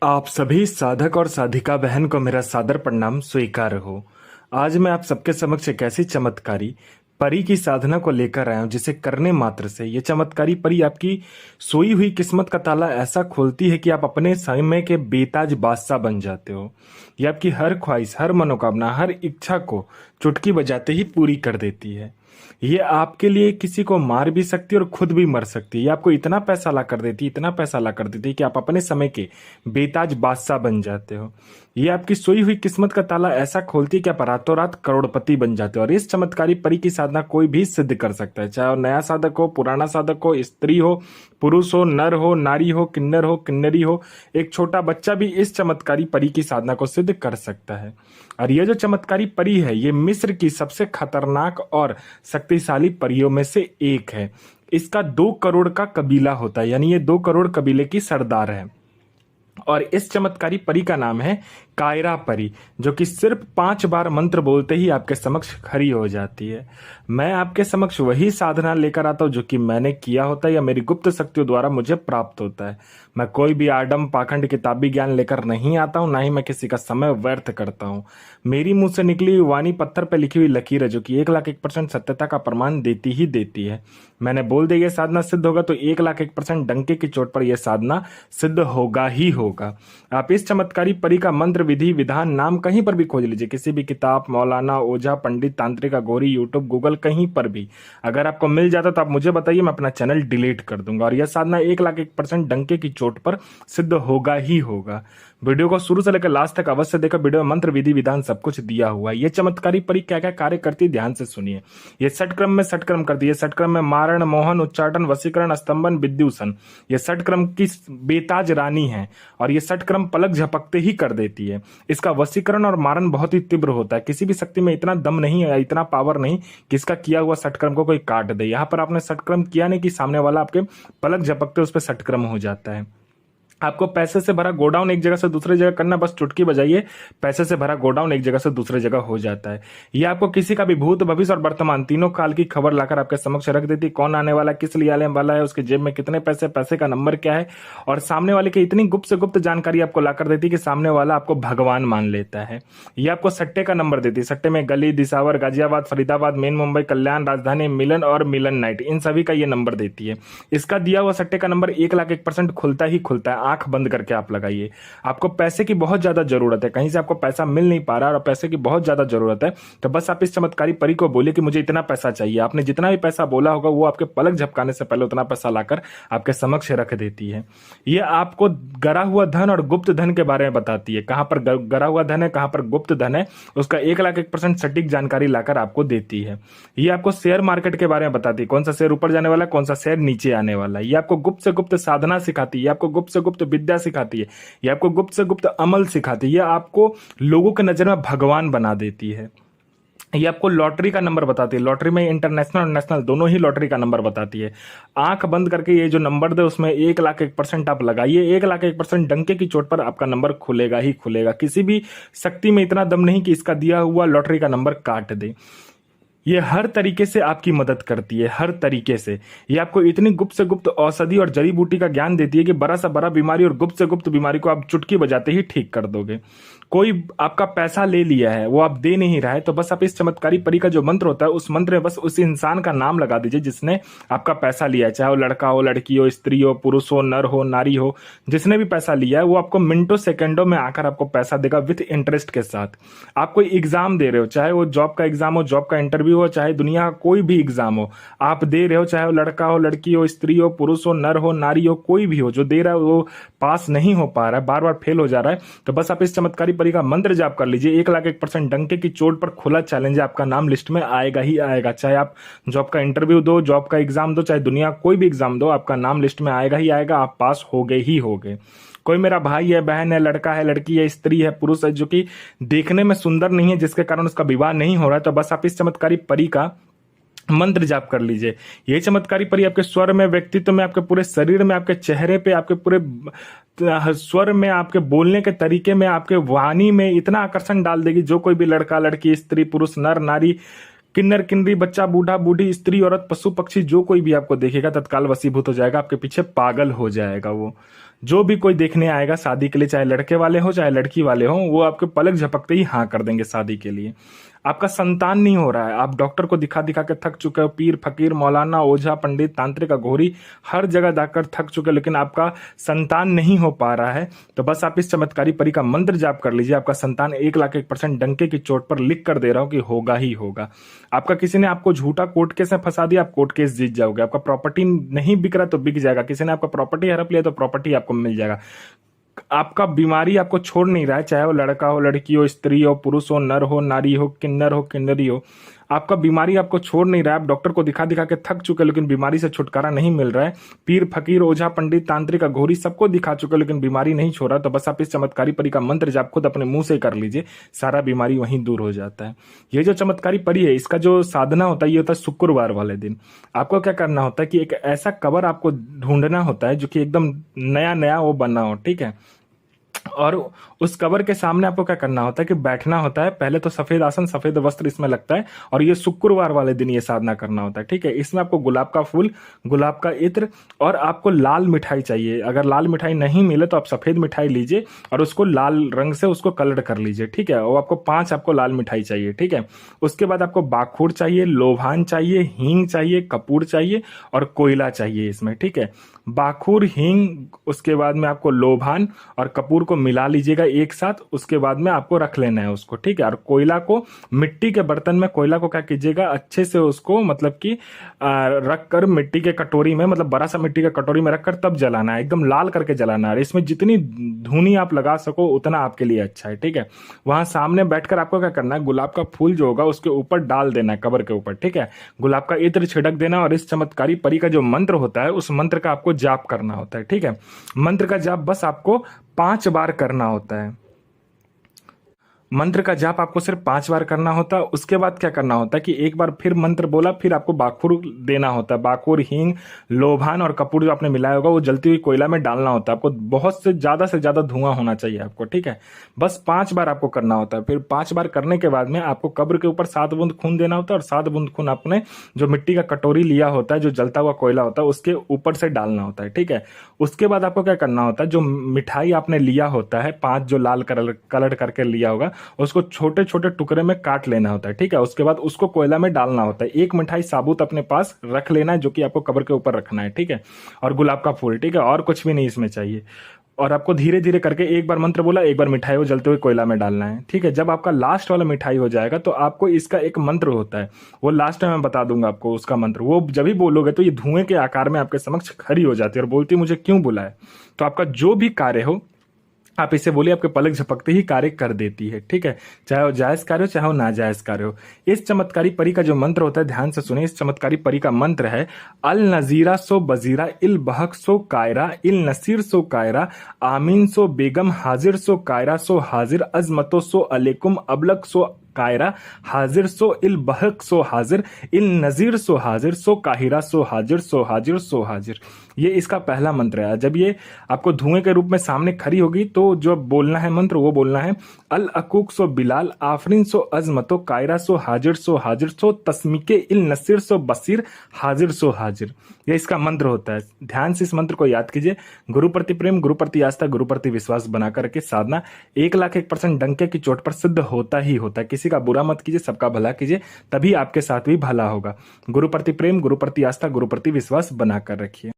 आप सभी साधक और साधिका बहन को मेरा सादर प्रणाम स्वीकार हो। आज मैं आप सबके समक्ष एक ऐसी चमत्कारी परी की साधना को लेकर आया हूं जिसे करने मात्र से ये चमत्कारी परी आपकी सोई हुई किस्मत का ताला ऐसा खोलती है कि आप अपने समय के बेताज बादशाह बन जाते हो। ये आपकी हर ख्वाहिश, हर मनोकामना, हर इच्छा को चुटकी बजाते ही पूरी कर देती है। ये आपके लिए किसी को मार भी सकती है और खुद भी मर सकती है। ये आपको इतना पैसा ला कर देती है, इतना पैसा ला कर देती है कि आप अपने समय के बेताज बादशाह बन जाते हो। ये आपकी सोई हुई किस्मत का ताला ऐसा खोलती है कि आप रातों रात करोड़पति बन जाते हो। और इस चमत्कारी परी की साधना कोई भी सिद्ध कर सकता है, चाहे वो नया साधक हो, पुराना साधक हो, स्त्री हो, पुरुष हो, नर हो, नारी हो, किन्नरी हो, एक छोटा बच्चा भी इस चमत्कारी परी की साधना को सिद्ध कर सकता है। और यह जो चमत्कारी परी है, ये मिस्र की सबसे खतरनाक और शक्तिशाली परियों में से एक है। इसका 2 करोड़ का कबीला होता है, यानी ये 2 करोड़ कबीले की सरदार है। और इस चमत्कारी परी का नाम है कायरा परी, जो कि सिर्फ 5 बार मंत्र बोलते ही आपके समक्ष खड़ी हो जाती है। मैं आपके समक्ष वही साधना लेकर आता हूं जो कि मैंने किया होता है या मेरी गुप्त शक्तियों द्वारा मुझे प्राप्त होता है। मैं कोई भी आडम पाखंड किताबी ज्ञान लेकर नहीं आता हूं, ना ही मैं किसी का समय व्यर्थ करता हूं। मेरी मुंह से निकली हुई वाणी पत्थर पर लिखी हुई लकीर है, जो कि 1,01% सत्यता का प्रमाण देती ही देती है। मैंने बोल दिया ये साधना सिद्ध होगा तो 1,01% डंके की चोट पर यह साधना सिद्ध होगा ही होगा। आप इस चमत्कारी परी का मंत्र, विधि, विधान, नाम कहीं पर भी खोज लीजिए, किसी भी किताब, मौलाना, ओझा, पंडित, तांत्रिक, अघोरी, यूट्यूब, गूगल, कहीं पर भी अगर आपको मिल जाता तो आप मुझे बताइए, मैं अपना चैनल डिलीट कर दूंगा। और यह साधना 1,01% डंके की चोट पर सिद्ध होगा ही होगा। वीडियो को शुरू से लेकर लास्ट तक अवश्य देखा, वीडियो में मंत्र, विधि, विधान सब कुछ दिया हुआ है। ये चमत्कारी परी क्या क्या कार्य करती है ध्यान से सुनिए। ये षटक्रम में षटक्रम करती है। षटक्रम में मारण, मोहन, उच्चाटन, वशीकरण, स्तंभन, विद्युषण, ये षटक्रम की बेताज रानी है। और ये षटक्रम पलक झपकते ही कर देती है। इसका वशीकरण और मारण बहुत ही तीव्र होता है। किसी भी शक्ति में इतना दम नहीं है, इतना पावर नहीं कि इसका किया हुआ षटक्रम को कोई काट दे। यहाँ पर आपने षटक्रम किया नहीं कि सामने वाला आपके पलक झपकते उस पर षटक्रम हो जाता है। आपको पैसे से भरा गोडाउन एक जगह से दूसरे जगह करना, बस चुटकी बजाइए, पैसे से भरा गोडाउन एक जगह से दूसरे जगह हो जाता है। ये आपको किसी का भी भूत, भविष्य और वर्तमान तीनों काल की खबर लाकर आपके समक्ष रख देती। कौन आने वाला, किस लिए आने वाला है, उसके जेब में कितने पैसे, पैसे का नंबर क्या है, और सामने वाले की इतनी गुप्त से गुप्त जानकारी आपको लाकर देती कि सामने वाला आपको भगवान मान लेता है। ये आपको सट्टे का नंबर देती है। सट्टे में गली, दिसावर, गाजियाबाद, फरीदाबाद, मेन मुंबई, कल्याण, राजधानी, मिलन और मिलन नाइट, इन सभी का ये नंबर देती है। इसका दिया हुआ सट्टे का नंबर 1,01% खुलता ही खुलता है। आंख बंद करके आप लगाइए। आपको पैसे की बहुत ज्यादा जरूरत है, कहीं से आपको पैसा मिल नहीं पा रहा और पैसे की बहुत ज्यादा जरूरत है, तो बस आप इस चमत्कारी परी को बोलिए कि मुझे इतना पैसा चाहिए। आपने जितना भी पैसा बोला होगा वो आपके पलक झपकाने से पहले उतना पैसा लाकर आपके समक्ष रख देती है। ये आपको गरा हुआ धन और गुप्त धन के बारे में बताती है। कहां पर गरा हुआ धन है, कहां पर गुप्त धन है, उसका 1,01% सटीक जानकारी लाकर आपको देती है। ये आपको शेयर मार्केट के बारे में बताती है, कौन सा शेयर ऊपर जाने वाला है, कौन सा शेयर नीचे आने वाला है। ये आपको गुप्त से गुप्त साधना सिखाती है, आपको गुप्त से गुप्त विद्या सिखाती है, ये आपको गुप्त से गुप्त अमल सिखाती है, ये आपको लोगों के नजर में भगवान बना देती है। ये आपको लॉटरी का नंबर बताती है। लॉटरी में इंटरनेशनल और नेशनल दोनों ही लॉटरी का नंबर बताती है। आंख बंद करके ये जो नंबर दे उसमें 1,01% आप लगाइए। 1,01% डंके की चोट पर आपका नंबर खुलेगा ही खुलेगा। किसी भी शक्ति में इतना दम नहीं कि इसका दिया हुआ लॉटरी का नंबर काट दे। ये हर तरीके से आपकी मदद करती है, हर तरीके से। ये आपको इतनी गुप्त से गुप्त औषधि और जड़ी बूटी का ज्ञान देती है कि बड़ा सा बड़ा बीमारी और गुप्त से गुप्त बीमारी को आप चुटकी बजाते ही ठीक कर दोगे। कोई आपका पैसा ले लिया है, वो आप दे नहीं रहा है, तो बस आप इस चमत्कारी परी का जो मंत्र होता है उस मंत्र में बस उस इंसान का नाम लगा दीजिए जिसने आपका पैसा लिया है। चाहे वो लड़का हो, लड़की हो, स्त्री हो, पुरुष हो, नर हो, नारी हो, जिसने भी पैसा लिया है वो आपको मिनटों सेकंडों में आकर आपको पैसा देगा विथ इंटरेस्ट के साथ। आप कोई एग्जाम दे रहे हो, चाहे वो जॉब का एग्जाम हो, जॉब का इंटरव्यू हो, चाहे दुनिया का कोई भी एग्जाम हो आप दे रहे हो, चाहे वो लड़का हो, लड़की हो, स्त्री हो, पुरुष हो, नर हो, नारी हो, कोई भी हो, जो दे रहा है वो पास नहीं हो पा रहा है, बार बार फेल हो जा रहा है, तो बस आप इस चमत्कारी परी का मंत्र जाप कर लीजिए। 1,01% डंके की चोट पर खुला चैलेंज है, आपका नाम लिस्ट में आएगा ही आएगा। चाहे आप जॉब का इंटरव्यू दो, जॉब का एग्जाम दो, चाहे दुनिया कोई भी एग्जाम दो, आपका नाम लिस्ट में आएगा ही आएगा। आप पास हो गए ही हो गए। कोई मेरा भाई है, बहन है, लड़का है, लड़की है, स्त्री है, पुरुष है, जो कि देखने में सुंदर नहीं है, जिसके कारण उसका विवाह नहीं हो रहा है, तो बस आप इस चमत्कारी परी का मंत्र जाप कर लीजिए। ये चमत्कारी परी आपके स्वर में, व्यक्तित्व में, आपके पूरे शरीर में, आपके चेहरे पे, आपके पूरे स्वर में, आपके बोलने के तरीके में, आपके वाणी में इतना आकर्षण डाल देगी, जो कोई भी लड़का, लड़की, स्त्री, पुरुष, नर, नारी, किन्नर, किन्नरी, बच्चा, बूढ़ा, बूढ़ी, स्त्री, औरत, पशु, पक्षी, जो कोई भी आपको देखेगा तत्काल वशीभूत हो जाएगा, आपके पीछे पागल हो जाएगा वो। जो भी कोई देखने आएगा शादी के लिए, चाहे लड़के वाले हो चाहे लड़की वाले हो, वो आपके पलक झपकते ही हाँ कर देंगे शादी के लिए। आपका संतान नहीं हो रहा है, आप डॉक्टर को दिखा दिखा के थक चुके हो, पीर फकीर मौलाना ओझा पंडित तांत्रिक अघोरी हर जगह जाकर थक चुके हो, लेकिन आपका संतान नहीं हो पा रहा है, तो बस आप इस चमत्कारी परी का मंत्र जाप कर लीजिए। आपका संतान 1,01% डंके की चोट पर लिख कर दे रहा हूं कि होगा ही होगा। आपका किसी ने आपको झूठा कोर्ट केस में फंसा दिया, आप कोर्ट केस जीत जाओगे। आपका प्रॉपर्टी नहीं बिक रहा तो बिक जाएगा, किसी ने आपका प्रॉपर्टी हड़प लिया तो प्रॉपर्टी आपको मिल जाएगा। आपका बीमारी आपको छोड़ नहीं रहा है, चाहे वो लड़का हो लड़की हो स्त्री हो पुरुष हो नर हो नारी हो किन्नरी हो, आपका बीमारी आपको छोड़ नहीं रहा है। आप डॉक्टर को दिखा दिखा के थक चुके लेकिन बीमारी से छुटकारा नहीं मिल रहा है। पीर फकीर ओझा पंडित तांत्रिक अघोरी सबको दिखा चुके लेकिन बीमारी नहीं छोड़ रहा, तो बस आप इस चमत्कारी परी का मंत्र जाप खुद अपने मुंह से कर लीजिए, सारा बीमारी वहीं दूर हो जाता है। ये जो चमत्कारी परी है इसका जो साधना होता है ये होता है शुक्रवार वाले दिन। आपको क्या करना होता है कि एक ऐसा कवर आपको ढूंढना होता है जो कि एकदम नया नया वो बना हो, ठीक है। और उस कवर के सामने आपको क्या करना होता है कि बैठना होता है। पहले तो सफेद आसन सफेद वस्त्र इसमें लगता है और ये शुक्रवार वाले दिन ये साधना करना होता है, ठीक है। इसमें आपको गुलाब का फूल, गुलाब का इत्र और आपको लाल मिठाई चाहिए। अगर लाल मिठाई नहीं मिले तो आप सफेद मिठाई लीजिए और उसको लाल रंग से उसको कलर कर लीजिए, ठीक है। और आपको 5 आपको लाल मिठाई चाहिए, ठीक है। उसके बाद आपको बाखूर चाहिए, लोभान चाहिए, हींग चाहिए, कपूर चाहिए और कोयला चाहिए इसमें, ठीक है। बाखूर हींग उसके बाद में आपको लोभान और कपूर को मिला लीजिएगा एक साथ, उसके बाद में आपको रख लेना है उसको, ठीक है। और कोयला को मिट्टी के बर्तन में, कोयला को क्या कीजिएगा अच्छे से उसको मतलब कि रख कर मिट्टी के कटोरी में, मतलब बड़ा सा मिट्टी के कटोरी में रखकर तब जलाना है, एकदम लाल करके जलाना है। इसमें जितनी धुनी आप लगा सको उतना आपके लिए अच्छा है, ठीक है। वहां सामने बैठकर आपको क्या करना है, गुलाब का फूल जो होगा उसके ऊपर डाल देना है, कबर के ऊपर, ठीक है। गुलाब का इत्र छिड़क देना और इस चमत्कारी परी का जो मंत्र होता है उस मंत्र का आपको जाप करना होता है, ठीक है। मंत्र का जाप बस आपको 5 बार करना होता है। मंत्र का जाप आपको सिर्फ 5 बार करना होता है। उसके बाद क्या करना होता है कि एक बार फिर मंत्र बोला, फिर आपको बाखुर देना होता है। बाखुर हींग लोभान और कपूर जो आपने मिलाया होगा वो जलती हुई कोयला में डालना होता है। आपको बहुत से ज्यादा धुआं होना चाहिए आपको, ठीक है। बस 5 बार आपको करना होता है। फिर 5 बार करने के बाद में आपको कब्र के ऊपर 7 बूंद खून देना होता है और 7 बूंद खून आपने जो मिट्टी का कटोरी लिया होता है, जो जलता हुआ कोयला होता है, उसके ऊपर से डालना होता है, ठीक है। उसके बाद आपको क्या करना होता है, जो मिठाई आपने लिया होता है 5 जो लाल कलर करके लिया होगा उसको छोटे छोटे टुकड़े में काट लेना होता है, ठीक है। उसके बाद उसको कोयला में डालना होता है। एक मिठाई साबुत अपने पास रख लेना है जो कि आपको कब्र के ऊपर रखना है, ठीक है। और गुलाब का फूल, ठीक है, और कुछ भी नहीं इसमें चाहिए। और आपको धीरे धीरे करके एक बार मंत्र बोला, एक बार मिठाई वो जलते हुए कोयला में डालना है, ठीक है। जब आपका लास्ट वाला मिठाई हो जाएगा तो आपको इसका एक मंत्र होता है, वो लास्ट में मैं बता दूंगा आपको उसका मंत्र। वो जब भी बोलोगे तो ये धुएं के आकार में आपके समक्ष खड़ी हो जाती है और बोलती है मुझे क्यों बुलाया। तो आपका जो भी कार्य हो आप इसे बोलिए, आपके पलक झपकते ही कार्य कर देती है, ठीक है। चाहे वो जायज कार्य हो चाहे वो नाजायज कार्य हो। इस चमत्कारी परी का जो मंत्र होता है ध्यान से सुनिए। इस चमत्कारी परी का मंत्र है अल नजीरा सो बजीरा इल बहक सो कायरा इल नसीर सो कायरा आमीन सो बेगम हाजिर सो कायरा सो हाजिर अजमतो सो अलैकुम अबलक सो कायरा हाजिर सो इल बहक सो हाजिर इल नजीर सो हाजिर सो काहिरा सो हाजिर सो हाजिर सो हाजिर। ये इसका पहला मंत्र है। जब ये आपको धुएं के रूप में सामने खड़ी होगी तो जो बोलना है मंत्र वो बोलना है अल अकूक सो बिलाल आफरीन सो अजमतो कायरा सो हाजिर सो तस्मीके इल नसीर सो बसीर हाजिर सो हाजिर। ये इसका मंत्र होता है। ध्यान से इस मंत्र को याद कीजिए। गुरु प्रति प्रेम, गुरु प्रति आस्था, गुरु प्रति विश्वास बना करके साधना 1,01% डंके की चोट पर सिद्ध होता ही होता है। किसी का बुरा मत कीजिए, सबका भला कीजिए, तभी आपके साथ भी भला होगा। गुरु प्रति प्रेम, गुरु प्रति आस्था, गुरु प्रति विश्वास बनाकर रखिए।